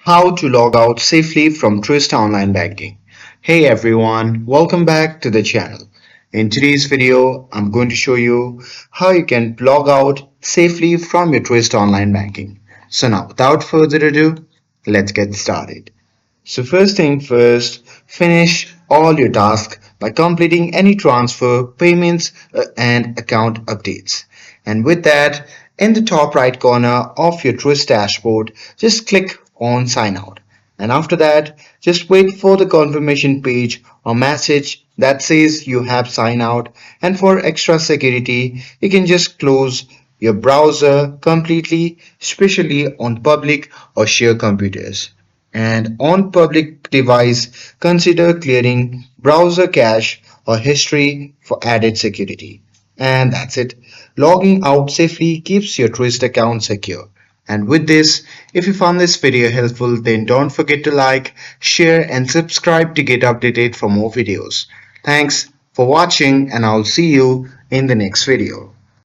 How to log out safely from Truist Online Banking. Hey everyone, welcome back to the channel. In today's video, I'm going to show you how you can log out safely from your Truist Online Banking. So now, without further ado, let's get started. So first thing first, finish all your tasks by completing any transfer, payments, and account updates. And with that, in the top right corner of your Truist dashboard, just click on sign out. And after that, just wait for the confirmation page or message that says you have signed out. And for extra security, you can just close your browser completely, especially on public or shared computers. And on public device, consider clearing browser cache or history for added security. And that's it. Logging out safely keeps your Twist account secure. And with this, if you found this video helpful, then don't forget to like, share, and subscribe to get updated for more videos. Thanks for watching, and I'll see you in the next video.